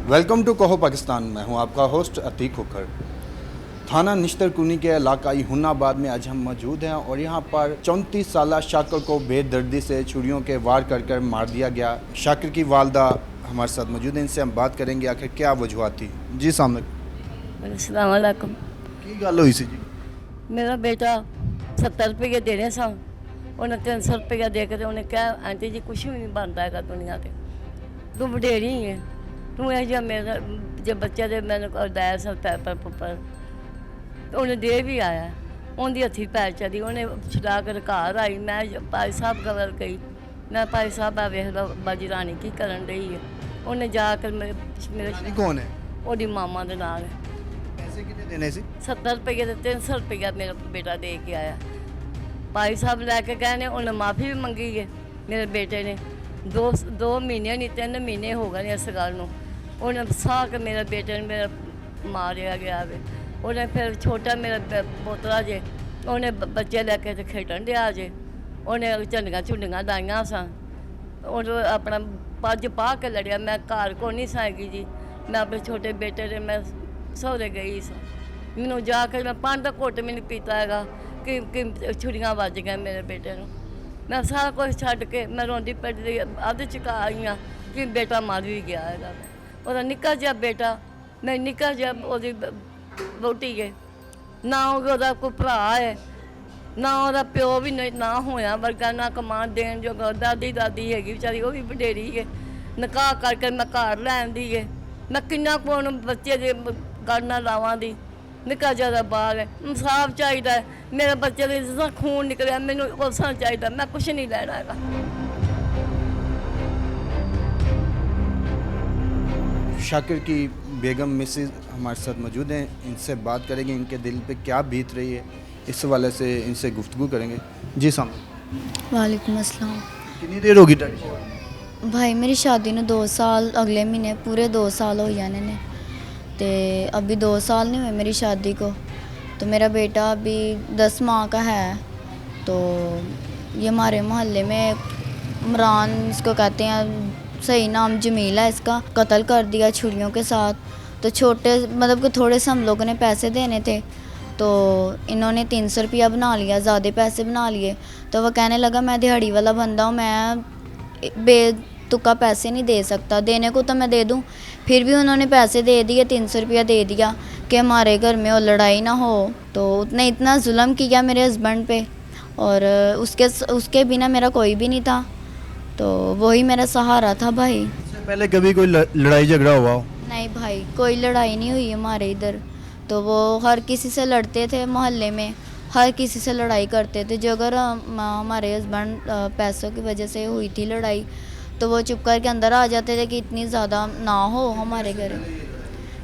Welcome to कहो पाकिस्तान। मैं हूं आपका होस्ट अतीक खुखर। थाना निश्तरकुनी के इलाकाई हुन्नाबाद में आज हम मौजूद हैं और यहां पर 34 साला शाकिर को बेदर्दी से छुरियों के वार कर मार दिया गया। शाकिर की वालदा हमारे साथ मौजूद हैं, इनसे हम बात करेंगे आखिर क्या वजूहत थी। जी सामने अस्सलाम वालेकुम। की गल हुई सी जी? मेरा बेटा 70 रुपये देने सन, उन्हें 300 रुपया दे के उन्हें कहा आंटी जी कुछ भी नहीं बनता है दुनिया से, तू वडेरी है, तू जो मेरा जो बच्चे दे मैंने दाया सा पैपर पुपर तो उन्हें दे भी आया, उनकी हथी पैर चली, उन्हें छुड़ा कर घर आई। मैं भाई साहब गवर गई, मैं भाई साहब आ वेख लो बाजी रानी की करन रही है। उन्हें जाकर मेरे कौन है? ओदी मामा के नाल है। पैसे कितने देने सी? 70 रुपये तो 300 रुपया मेरा बेटा दे के आया। भाई साहब लैके गए ने, उन्हें माफ़ी भी मंगी है मेरे बेटे ने। दो महीने नहीं 3 महीने हो गए इस गल नूं। उन्हें साह के मेरे बेटे ने मेरा मारिया गया वे। उन्हें फिर छोटा मेरा पोतरा जे, उन्हें बच्चे लैके तो खेडन दिया जे, उन्हें झंडियां झुंडियां लाइया सन, उन्हें अपना पज पा के लड़िया। मैं घर को नहीं साएगी जी, मैं अपने छोटे बेटे ने मैं सौरे गई सा, मैनू जाकर मैं पानी का घुट भी नहीं पीता है कि छुरियां वज गए मेरे बेटे को। मैं सारा कुछ छड्ड के मैं रोंदी पिटदी अध चुका आई हाँ कि बेटा मर भी गया है। और निक्का जिहा बेटा, मैं निक्का जिहा ओदी वोटी है ना, ओदा कोई भरा है ना, ओदा प्यो भी ना होया वर्गा, ना कमान देन जो दादी हैगी बेचारी, वो भी वडेरी है। निकाह करके मैं घर लैन दी है, मैं किन्ना कौन बच्चे दे गलना लावां दी। निक्का जिहा बाग है, इंसाफ चाहिए है। मेरे बच्चे का जिस खून निकलिया मैनू उस चाहिए, मैं कुछ नहीं लेना है। शाकिर की बेगम मिसेज हमारे साथ मौजूद हैं, इनसे बात करेंगे, इनके दिल पे क्या बीत रही है, इस वाले से इनसे गुफ्तगू करेंगे। जी सामने। वालेकुम अस्सलाम। कितनी देर होगी डैडी? भाई मेरी शादी ने 2 साल, अगले महीने पूरे 2 साल हो जाने ने, तो अभी 2 साल नहीं हुए मेरी शादी को। तो मेरा बेटा अभी 10 माह का है। तो ये हमारे मोहल्ले में इमरान इसको कहते हैं, सही नाम जमील है इसका, कत्ल कर दिया छुरियों के साथ। तो छोटे मतलब कि थोड़े से हम लोगों ने पैसे देने थे, तो इन्होंने 300 रुपया बना लिया, ज़्यादा पैसे बना लिए। तो वह कहने लगा मैं दिहाड़ी वाला बंदा हूँ, मैं बेतुका पैसे नहीं दे सकता, देने को तो मैं दे दूँ। फिर भी उन्होंने पैसे दे दिए, 300 रुपया दे दिया कि हमारे घर में वो लड़ाई ना हो। तो उसने इतना जुल्म किया मेरे हस्बैंड पे, और उसके बिना मेरा कोई भी नहीं था, तो वही मेरा सहारा था भाई। इससे पहले कभी कोई लड़ाई झगड़ा हुआ हो? नहीं भाई, कोई लड़ाई नहीं हुई हमारे इधर। तो वो हर किसी से लड़ते थे, मोहल्ले में हर किसी से लड़ाई करते थे। जो अगर हमारे हस्बैंड पैसों की वजह से हुई थी लड़ाई, तो वो चुप करके अंदर आ जाते थे कि इतनी ज़्यादा ना हो हमारे घर।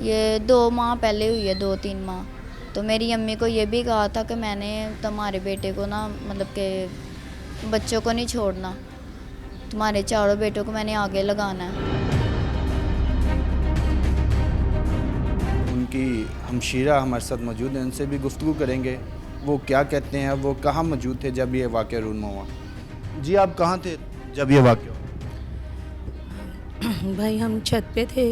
ये 2 माह पहले हुई है, 2-3 माह। तो मेरी अम्मी को ये भी कहा था कि मैंने तुम्हारे बेटे को ना, मतलब कि बच्चों को नहीं छोड़ना, तुम्हारे चारों बेटों को मैंने आगे लगाना है। उनकी हमशीरा हमारे साथ मौजूद हैं, उनसे भी गुफ्तगू करेंगे, वो क्या कहते हैं, वो कहाँ मौजूद थे जब ये वाक़या रूनमा हुआ। जी आप कहाँ थे जब ये वाक़या हुआ? भाई हम छत पे थे,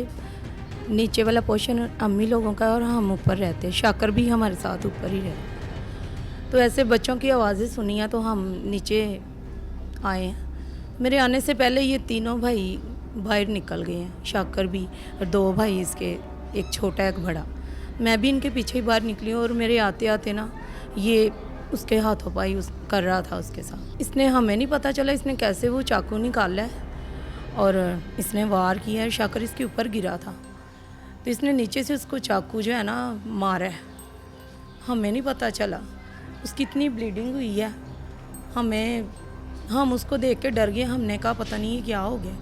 नीचे वाला पोर्शन अम्मी लोगों का और हम ऊपर रहते, शाकर भी हमारे साथ ऊपर ही रहते। तो ऐसे बच्चों की आवाज़ें सुनी हैं तो हम नीचे आए हैं। मेरे आने से पहले ये तीनों भाई बाहर निकल गए हैं, शाकर भी और 2 भाई इसके, एक छोटा एक बड़ा। मैं भी इनके पीछे ही बाहर निकली हूँ और मेरे आते आते ना ये उसके हाथों पाई कर रहा था उसके साथ। इसने हमें नहीं पता चला इसने कैसे वो चाकू निकाला है और इसने वार किया है। शाकर इसके ऊपर गिरा था तो इसने नीचे से उसको चाकू जो है ना मारा है, हमें नहीं पता चला। उसकी इतनी ब्लीडिंग हुई है, हम उसको देख के डर गए, हमने कहा पता नहीं ये क्या हो गया।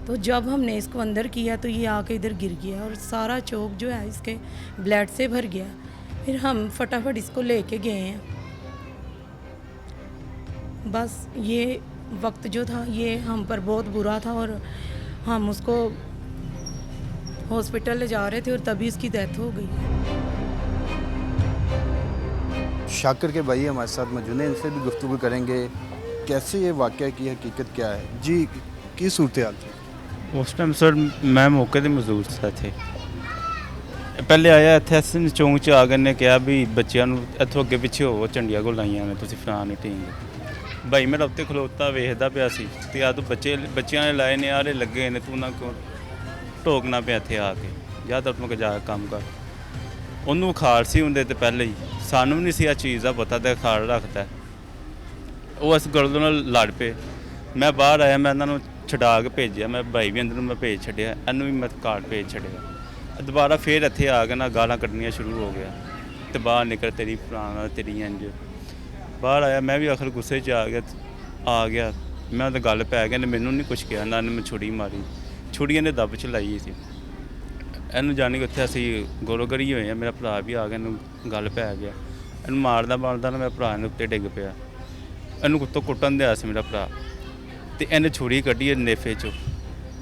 तो जब हमने इसको अंदर किया तो ये आके इधर गिर गया और सारा चौक जो है इसके ब्लड से भर गया। फिर हम फटाफट इसको लेके गए हैं। बस ये वक्त जो था ये हम पर बहुत बुरा था और हम उसको हॉस्पिटल ले जा रहे थे और तभी उसकी डेथ हो गई। शाकिर के भाई हमारे साथ मौजूद हैं, इनसे भी गुफ्तगू करेंगे कैसे ये वाक़या की हकीकत क्या है। जी की सूरत हाल थी? ਉਸ ਟਾਈਮ ਸਰ ਮੈਂ ਮੌਕੇ ਤੇ ਮੌਜੂਦ ਸੀ ਇੱਥੇ। ਪਹਿਲੇ ਆਇਆ ਇੱਥੇ ਅਸੀਂ ਚੌਂਕ 'ਚ ਆ ਗਏ ਨੇ ਕਿਹਾ ਵੀ ਬੱਚਿਆਂ ਨੂੰ ਇੱਥੋਂ ਅੱਗੇ ਪਿੱਛੇ ਹੋਵੋ, ਝੰਡੀਆਂ ਕੋਲ ਲਾਈਆਂ ਨੇ ਤੁਸੀਂ ਫਲਾਣੇ ਢੀਂਗ। ਭਾਈ ਮੇਰਾ ਉੱਤੇ ਖਲੋਤਾ ਵੇਖਦਾ ਪਿਆ ਸੀ ਤੇ ਆ ਤੂੰ ਬੱਚਿਆਂ ਨੇ ਲਾਏ ਨੇ ਆਰੇ ਲੱਗੇ ਨੇ, ਤੂੰ ਨਾ ਕਿਉਂ ਢੋਕਣਾ ਪਿਆ ਇੱਥੇ ਆ ਕੇ, ਜਾਂ ਤਾਂ ਤੂੰ ਜਾ ਕੰਮ ਕਰ। ਉਹਨੂੰ ਖਾੜ ਸੀ ਹੁੰਦੇ ਤੇ ਪਹਿਲੇ ਹੀ, ਸਾਨੂੰ ਵੀ ਨਹੀਂ ਸੀ ਆ ਚੀਜ਼ ਦਾ ਪਤਾ ਤੇ ਖਾੜ ਰੱਖਦਾ। ਉਹ ਇਸ ਗੱਲ ਨਾਲ ਲੜ ਪਏ। ਮੈਂ ਬਾਹਰ ਆਇਆ, ਮੈਂ ਇਹਨਾਂ ਨੂੰ ਛਡਾ ਕੇ ਭੇਜਿਆ, ਮੈਂ ਭਾਈ ਵੀ ਅੰਦਰ ਨੂੰ ਮੈਂ ਭੇਜ ਛੱਡਿਆ, ਇਹਨੂੰ ਵੀ ਮੈਂ ਕਾਰਡ ਭੇਜ ਛੱਡਿਆ। ਦੁਬਾਰਾ ਫੇਰ ਇੱਥੇ ਆ ਕੇ ਨਾ ਗਾਲਾਂ ਕੱਢਣੀਆਂ ਸ਼ੁਰੂ ਹੋ ਗਿਆ ਤੇ ਬਾਹਰ ਨਿਕਲ ਤੇਰੀ ਪੁਰਾਣਾ ਤੇਰੀ ਇੰਜ। ਬਾਹਰ ਆਇਆ ਮੈਂ ਵੀ ਆਖਰ ਗੁੱਸੇ 'ਚ ਆ ਗਿਆ ਮੈਂ ਤਾਂ ਗੱਲ ਪੈ ਗਿਆ ਨੇ, ਮੈਨੂੰ ਨਹੀਂ ਕੁਛ ਕਿਹਾ ਨਾ, ਮੈਂ ਛੁਰੀ ਮਾਰੀ, ਛੁਰੀਆਂ ਨੇ ਦੱਬ 'ਚ ਲਾਈ ਸੀ ਇਹਨੂੰ। ਜਾਣੀ ਕਿ ਉੱਥੇ ਅਸੀਂ ਗੋਲੋਗਰੀ ਹੋਏ ਆ, ਮੇਰਾ ਭਰਾ ਵੀ ਆ ਗਿਆ, ਇਹਨੂੰ ਗੱਲ ਪੈ ਗਿਆ, ਇਹਨੂੰ ਮਾਰਦਾ ਨਾ ਮੇਰਾ ਭਰਾ ਨੇ ਉੱਤੇ ਡਿੱਗ ਪਿਆ। ਇਹਨੂੰ ਕੁੱਤੋਂ ਕੁੱਟਣ ਦਿਆ ਸੀ ਮੇਰਾ ਭਰਾ ਤੇ ਇਹਨੇ ਛੁਰੀ ਕੱਢੀ ਨੇਫੇ 'ਚੋਂ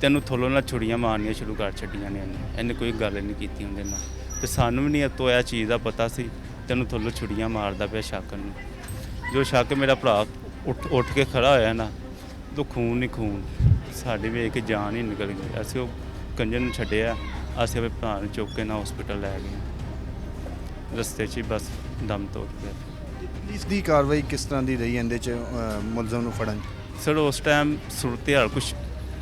ਤੇ ਇਹਨੂੰ ਥੱਲੋਂ ਨਾਲ ਛੁਰੀਆਂ ਮਾਰਨੀਆਂ ਸ਼ੁਰੂ ਕਰ ਛੱਡੀਆਂ ਨੇ। ਇਹਨੇ ਕੋਈ ਗੱਲ ਨਹੀਂ ਕੀਤੀ ਉਹਦੇ ਨਾਲ ਤੇ ਸਾਨੂੰ ਵੀ ਨਹੀਂ ਤੋਂ ਇਹ ਚੀਜ਼ ਦਾ ਪਤਾ ਸੀ ਤੇ ਇਹਨੂੰ ਥੱਲੋਂ ਛੁਰੀਆਂ ਮਾਰਦਾ ਪਿਆ ਸ਼ੱਕ ਨੂੰ। ਜੋ ਸ਼ੱਕ ਮੇਰਾ ਭਰਾ ਉੱਠ ਕੇ ਖੜਾ ਹੋਇਆ ਨਾ, ਤਾਂ ਖੂਨ ਹੀ ਖੂਨ, ਸਾਡੀ ਵੇਖ ਕੇ ਜਾਨ ਹੀ ਨਿਕਲ ਗਈ। ਅਸੀਂ ਉਹ ਕੰਜਰ ਨੂੰ ਛੱਡਿਆ, ਅਸੀਂ ਆਪਣੇ ਭਰਾ ਨੂੰ ਚੁੱਕ ਕੇ ਨਾ ਹਸਪੀਟਲ ਲੈ ਗਏ, ਰਸਤੇ 'ਚ ਹੀ ਬਸ ਦਮ ਤੋੜ ਗਿਆ। ਪੁਲਿਸ ਦੀ ਕਾਰਵਾਈ ਕਿਸ ਤਰ੍ਹਾਂ ਦੀ ਰਹੀ ਇਹਦੇ 'ਚ ਮੁਲਜ਼ਮ ਨੂੰ ਫੜਨ 'ਚ? ਸਰ ਉਸ ਟਾਈਮ ਸੂਰਤ ਹਾਲ ਕੁਛ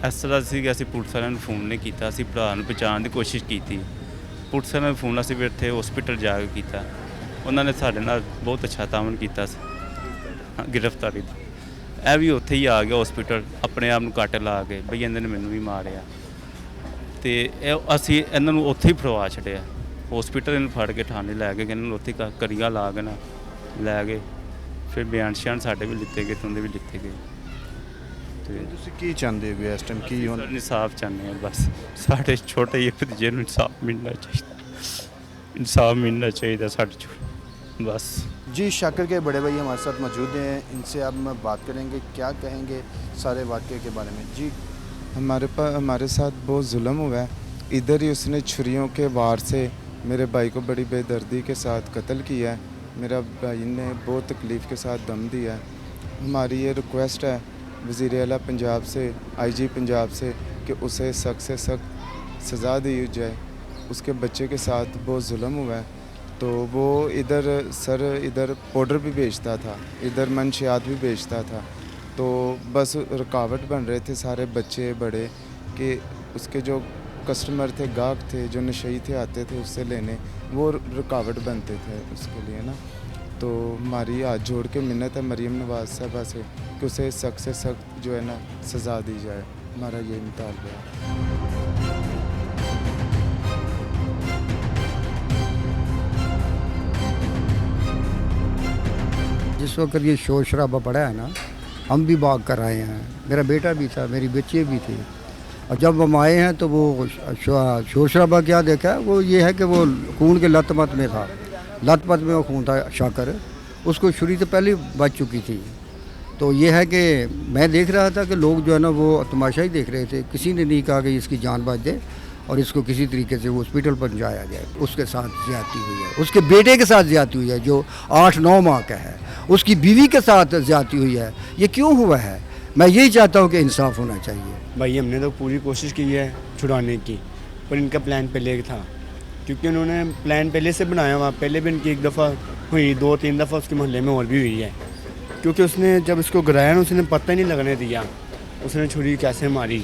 ਇਸ ਤਰ੍ਹਾਂ ਸੀ ਕਿ ਅਸੀਂ ਪੁਲਿਸ ਵਾਲਿਆਂ ਨੂੰ ਫੋਨ ਨਹੀਂ ਕੀਤਾ, ਅਸੀਂ ਭਰਾ ਨੂੰ ਪਹੁੰਚਾਉਣ ਦੀ ਕੋਸ਼ਿਸ਼ ਕੀਤੀ। ਪੁਲਿਸ ਵਾਲਿਆਂ ਨੂੰ ਫੋਨ ਅਸੀਂ ਵੀ ਇੱਥੇ ਹਸਪੀਟਲ ਜਾ ਕੇ ਕੀਤਾ, ਉਹਨਾਂ ਨੇ ਸਾਡੇ ਨਾਲ ਬਹੁਤ ਅੱਛਾ ਤਾਮਨ ਕੀਤਾ ਸੀ ਗ੍ਰਿਫਤਾਰੀ ਦਾ। ਇਹ ਵੀ ਉੱਥੇ ਹੀ ਆ ਗਿਆ ਹਸਪੀਟਲ, ਆਪਣੇ ਆਪ ਨੂੰ ਕੱਟ ਲਾ ਕੇ ਬਈ ਇਹਨਾਂ ਨੇ ਮੈਨੂੰ ਵੀ ਮਾਰਿਆ ਤੇ ਅਸੀਂ ਇਹਨਾਂ ਨੂੰ ਉੱਥੇ ਹੀ ਫੜਵਾ ਛੱਡਿਆ ਹਸਪੀਟਲ। ਇਹਨੂੰ ਫੜ ਕੇ ਥਾਣੇ ਲੈ ਕੇ ਇਹਨਾਂ ਨੂੰ ਉੱਥੇ ਕਰੀਆਂ ਲਾ ਕੇ ਨਾ ਲੈ ਗਏ, ਫਿਰ ਬਿਆਨ ਸ਼ਿਆਨ ਸਾਡੇ ਵੀ ਲਿੱਤੇ ਗਏ, ਤੁੰਦੇ ਵੀ ਲਿੱਤੇ ਗਏ। ਤੇ ਤੁਸੀਂ ਕੀ ਚਾਹੁੰਦੇ ਹੋ ਇਸ ਟਾਈਮ, ਕੀ ਹੁਣ ਇਨਸਾਫ ਚਾਹੁੰਦੇ ਹਾਂ ਬਸ, ਸਾਡੇ ਛੋਟੇ ਜਿਹੇ ਭਤੀਜੇ ਨੂੰ ਇਨਸਾਫ ਮਿਲਣਾ ਚਾਹੀਦਾ, इनसाफ मिलना चाहिए साढ़े चोर बस। जी शाकिर के बड़े भाई हमारे साथ मौजूद हैं, इनसे अब मैं बात करेंगे, क्या कहेंगे सारे वाक़े के बारे में। जी हमारे साथ बहुत जुल्म हुआ है, इधर ही उसने छुरियों के वार से मेरे भाई को बड़ी बेदर्दी के साथ कत्ल किया है। मेरा भाई ने बहुत तकलीफ़ के साथ दम दिया है। हमारी ये रिक्वेस्ट है वज़ीर आला पंजाब से, IG पंजाब से, कि उसे सख्त से सख्त सज़ा दी जाए। उसके बच्चे के साथ बहुत जुल्म हुआ है, तो वो इधर पाउडर भी बेचता था, इधर मंशियात भी बेचता था, तो बस रुकावट बन रहे थे सारे बच्चे बड़े कि उसके जो कस्टमर थे, गाहक थे, जो नशई थे आते थे उससे लेने, वो रुकावट बनते थे उसके लिए ना। तो हमारी हाथ जोड़ के मिन्नत है मरीम नवाज़ साहबा से कि उसे सख्त से सख्त जो है ना सज़ा दी जाए, हमारा ये मुतालबा है। जिस वक्त ये शोर शराबा पड़ा है ना, हम भी भाग कर आए हैं, मेरा बेटा भी था, मेरी बच्चे भी थे। और जब हम आए हैं तो वो शोर शराबा क्या देखा, वो ये है कि वो खून के लतपत में था, लतपत में वो खून था। शाकर उसको छुरी तो पहले बच चुकी थी। तो ये है कि मैं देख रहा था कि लोग जो है ना वो तमाशा ही देख रहे थे, किसी ने नहीं कहा कि इसकी जान बच जाए और इसको किसी तरीके से हॉस्पिटल पहुंचाया जाए। उसके साथ ज़्यादती हुई है, उसके बेटे के साथ ज़्यादती हुई है जो 8-9 माह का है, उसकी बीवी के साथ ज़्यादती हुई है। ये क्यों हुआ है? मैं यही चाहता हूँ कि इंसाफ होना चाहिए। भाई हमने तो पूरी कोशिश की है छुड़ाने की, पर इनका प्लान पहले था, क्योंकि उन्होंने प्लान पहले से बनाया हुआ। पहले भी इनकी एक दफ़ा हुई, 2-3 दफ़ा उसके मोहल्ले में और भी हुई है, क्योंकि उसने जब इसको गिराया ना उसने पता ही नहीं लगने दिया उसने छुरी कैसे मारी।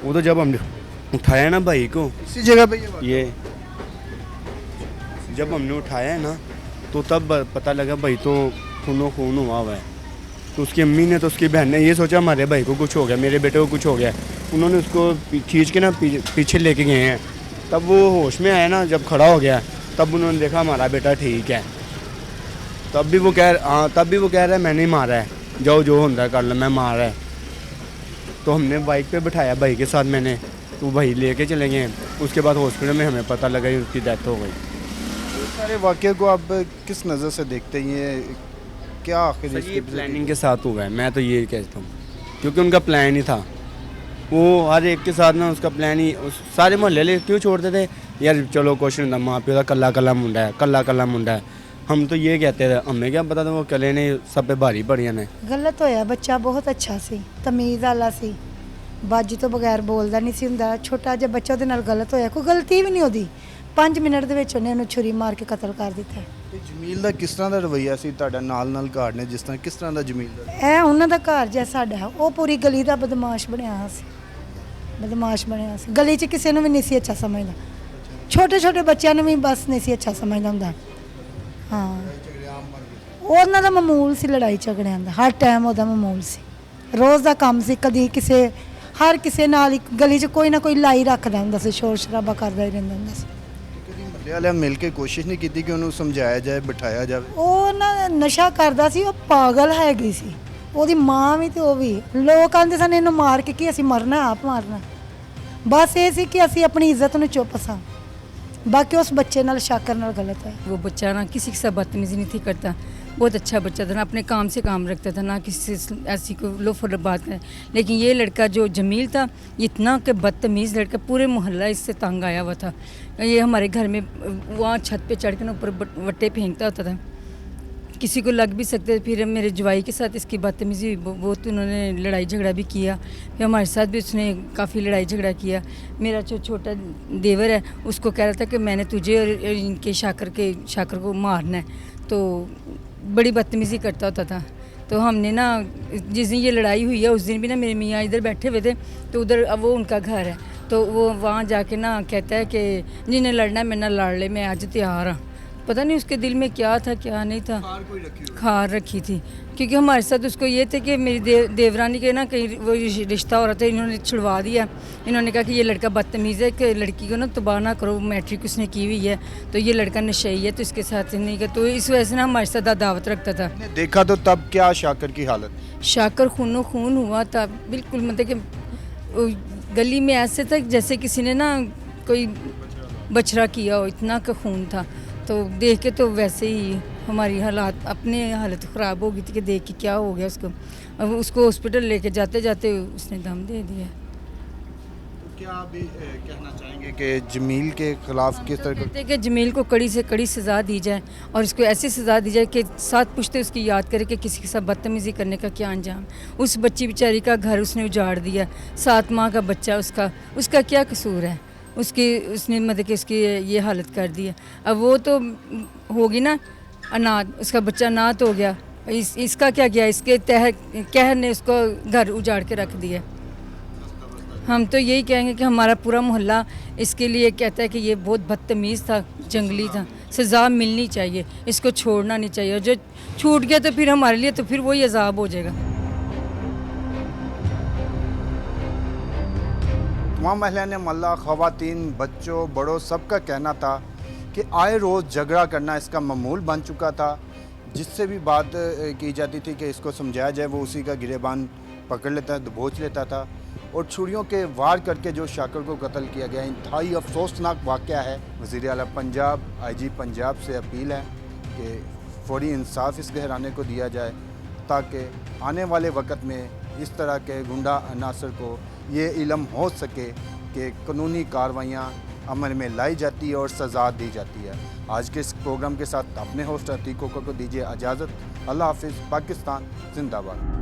वो तो जब हमने उठाया ना भाई को इसी जगह पे ये जब हमने उठाया है ना, तो तब पता लगा भाई तो खूनो खून हुआ है। तो उसकी अम्मी ने तो उसकी बहन ने ये सोचा हमारे भाई को कुछ हो गया, मेरे बेटे को कुछ हो गया। उन्होंने उसको खींच के ना पीछे लेके गए हैं। तब वो होश में आया ना, जब खड़ा हो गया तब उन्होंने देखा हमारा बेटा ठीक है। तब भी वो कह रहा है मैंने ही मारा है, जाओ जो होता है कर लो, मैं मारा है। तो हमने बाइक पे बिठाया भाई के साथ मैंने, तो भाई लेके चले गए। उसके बाद हॉस्पिटल में हमें पता लगा उसकी डेथ हो गई। सारे वाक़े को आप किस नज़र से देखते हैं, क्या आखिर ये प्लानिंग के साथ हुआ है, मैं तो ये कहता हूँ, क्योंकि उनका प्लान ही था। वो हर एक के साथ ना उसका प्लान ही, सारे मोहल्ले ले क्यों छोड़ते थे यार, चलो कुछ नहीं, माँ प्यो का कल्ला कल्ला मुंडा है, कल्ला मुंडा है। हम तो ये कहते थे, हमें क्या पता था वो कले ने सब पे भारी पड़िया ने। गलत होया, बच्चा बहुत अच्छा सी, तमीज़ वाला सी, ਬਾਜੀ ਤੋਂ ਬਗੈਰ ਬੋਲਦਾ ਨਹੀਂ ਸੀ ਹੁੰਦਾ। ਛੋਟਾ ਜਿਹਾ ਬੱਚਾ ਉਹਦੇ ਨਾਲ ਗਲਤ ਹੋਇਆ, ਕੋਈ ਗਲਤੀ ਵੀ ਨਹੀਂ ਉਹਦੀ। 5 ਮਿੰਟ ਦੇ ਵਿੱਚ ਉਹਨੇ ਉਹਨੂੰ ਛੁਰੀ ਮਾਰ ਕੇ ਕਤਲ ਕਰ ਦਿੱਤਾ। ਤੇ ਜਮੀਲ ਦਾ ਕਿਸ ਤਰ੍ਹਾਂ ਦਾ ਰਵੱਈਆ ਸੀ ਤੁਹਾਡਾ ਨਾਲ ਘਾੜ ਨੇ ਜਿਸ ਤਰ੍ਹਾਂ ਕਿਸ ਤਰ੍ਹਾਂ ਦਾ ਜਮੀਲ ਦਾ? ਇਹ ਉਹਨਾਂ ਦਾ ਘਰ ਜਿਹਾ ਸਾਡਾ, ਉਹ ਪੂਰੀ ਗਲੀ ਦਾ ਬਦਮਾਸ਼ ਬਣਿਆ ਹੋਇਆ ਸੀ, ਬਦਮਾਸ਼ ਬਣਿਆ ਸੀ। ਗਲੀ 'ਚ ਕਿਸੇ ਨੂੰ ਵੀ ਨਹੀਂ ਸੀ ਅੱਛਾ ਸਮਝਦਾ, ਛੋਟੇ ਛੋਟੇ ਬੱਚਿਆਂ ਨੂੰ ਵੀ ਬਸ ਨਹੀਂ ਸੀ ਅੱਛਾ ਸਮਝਦਾ ਹੁੰਦਾ। ਹਾਂ, ਉਹਨਾਂ ਦਾ ਮਾਮੂਲ ਸੀ ਲੜਾਈ ਝਗੜਿਆਂ ਦਾ, ਹਰ ਟਾਈਮ ਉਹਦਾ ਮਾਮੂਲ ਸੀ, ਰੋਜ਼ ਦਾ ਕੰਮ ਸੀ। ਕਦੀ ਕਿਸੇ ਹਰ ਕਿਸੇ ਨਾਲ ਇੱਕ ਗਲੀ 'ਚ ਕੋਈ ਨਾ ਕੋਈ ਲਾਈ ਰੱਖਦਾ ਹੁੰਦਾ ਸੀ, ਸ਼ੋਰ ਸ਼ਰਾਬਾ ਕਰਦਾ ਹੀ ਰਹਿੰਦਾ ਹੁੰਦਾ ਸੀ। ਕਦੀ ਮੱਲੇ ਵਾਲਿਆਂ ਮਿਲ ਕੇ ਕੋਸ਼ਿਸ਼ ਨਹੀਂ ਕੀਤੀ ਕਿ ਉਹਨੂੰ ਸਮਝਾਇਆ ਜਾਏ, ਬਿਠਾਇਆ ਜਾਵੇ? ਉਹ ਨਾ ਨਸ਼ਾ ਕਰਦਾ ਸੀ, ਉਹ ਪਾਗਲ ਹੈਗੀ ਸੀ, ਉਹਦੀ ਮਾਂ ਵੀ ਤੇ ਉਹ ਵੀ। ਲੋਕ ਕਹਿੰਦੇ ਸਨ ਇਹਨੂੰ ਮਾਰ ਕੇ ਕੀ ਅਸੀਂ ਮਰਨਾ, ਆਪ ਮਾਰਨਾ। ਬਸ ਇਹ ਸੀ ਕਿ ਅਸੀਂ ਆਪਣੀ ਇੱਜ਼ਤ ਨੂੰ ਚੁੱਪ ਸਾਂ। बाकी उस बच्चे नाल शाकर नाल गलत है। वो बच्चा ना किसी के साथ बदतमीजी नहीं थी करता, बहुत अच्छा बच्चा था ना, अपने काम से काम रखता था, ना किसी से ऐसी कोई लोफर बात करे। लेकिन ये लड़का जो जमील था, इतना कि बदतमीज़ लड़का, पूरे मोहल्ला इससे तंग आया हुआ था। ये हमारे घर में वहाँ छत पे चढ़ के ना ऊपर वट्टे फेंकता होता था, किसी को लग भी सकते। फिर मेरे जवाई के साथ इसकी बदतमीज़ी बहुत, उन्होंने लड़ाई झगड़ा भी किया। फिर हमारे साथ भी उसने काफ़ी लड़ाई झगड़ा किया। मेरा जो छोटा देवर है उसको कह रहा था कि मैंने तुझे और इनके शाकर को मारना है, तो बड़ी बदतमीज़ी करता होता था। तो हमने ना जिस दिन ये लड़ाई हुई है उस दिन भी ना मेरे मियाँ इधर बैठे हुए थे, तो उधर अब वो उनका घर है, तो वो वहाँ जाके ना कहता है कि जिन्हें लड़ना है मेरे नाल लड़ ले, मैं आज तैयार हाँ। पता नहीं उसके दिल में क्या था क्या नहीं था, खार रखी थी। क्योंकि हमारे साथ उसको ये थे कि मेरी देवरानी के ना कहीं वो रिश्ता हो रहा था, इन्होंने छुड़वा दिया। इन्होंने कहा कि ये लड़का बदतमीज़ है, कि लड़की को ना तबाह ना करो, मैट्रिक उसने की हुई है, तो ये लड़का नशेई है, तो इसके साथ नहीं कर। तो इस वजह से ना हमारे साथ दावत रखता था। देखा तो तब क्या शाकर की हालत? शाकर खूनो खून हुआ था बिल्कुल, मतलब कि गली में ऐसे था जैसे किसी ने ना कोई बछड़ा किया हो, इतना का खून था। तो देख के तो वैसे ही हमारी हालात, अपने हालत ख़राब हो गई थी कि देख के क्या हो गया उसको। अब उसको हॉस्पिटल लेके जाते जाते उसने दम दे दिया। तो क्या अभी कहना चाहेंगे कि जमील के खिलाफ किस तरह कहते हैं कि जमील को कड़ी से कड़ी सज़ा दी जाए, और इसको ऐसी सज़ा दी जाए कि साथ पुश्ते उसकी याद करे कि किसी के साथ बदतमीज़ी करने का क्या अंजाम। उस बच्ची बेचारी का घर उसने उजाड़ दिया, 7 माह का बच्चा उसका क्या कसूर है? उसने मतलब कि उसकी ये हालत कर दी है। अब वो तो होगी ना अनाथ, उसका बच्चा अनाथ हो गया, इसका क्या किया? इसके कहर ने उसको घर उजाड़ के रख दिया। हम तो यही कहेंगे कि हमारा पूरा मोहल्ला इसके लिए कहता है कि ये बहुत बदतमीज़ था, जंगली था, सज़ा मिलनी चाहिए, इसको छोड़ना नहीं चाहिए। और जो छूट गया तो फिर हमारे लिए तो फिर वही अजाब हो जाएगा। तमाम महिला ने मल्ला, ख़वातीन, बच्चों, बड़ों सबका कहना था कि आए रोज़ झगड़ा करना इसका मामूल बन चुका था। जिससे भी बात की जाती थी कि इसको समझाया जाए, वो उसी का गिरेबान पकड़ लेता, दबोच लेता था। और छुरियों के वार करके जो शाकर को कत्ल किया गया, इंतहाई अफसोसनाक वाक़या है। वज़ीर आला पंजाब, IG पंजाब से अपील है कि फौरी इंसाफ इस घराने को दिया जाए, ताकि आने वाले वक्त में इस तरह के गुंडा अनासर को ये इल्म हो सके कि कानूनी कार्रवाइयाँ अमल में लाई जाती है और सज़ा दी जाती है। आज के इस प्रोग्राम के साथ अपने होस्ट अतीक कोकर को दीजिए इजाज़त। अल्लाह हाफिज़। पाकिस्तान जिंदाबाद।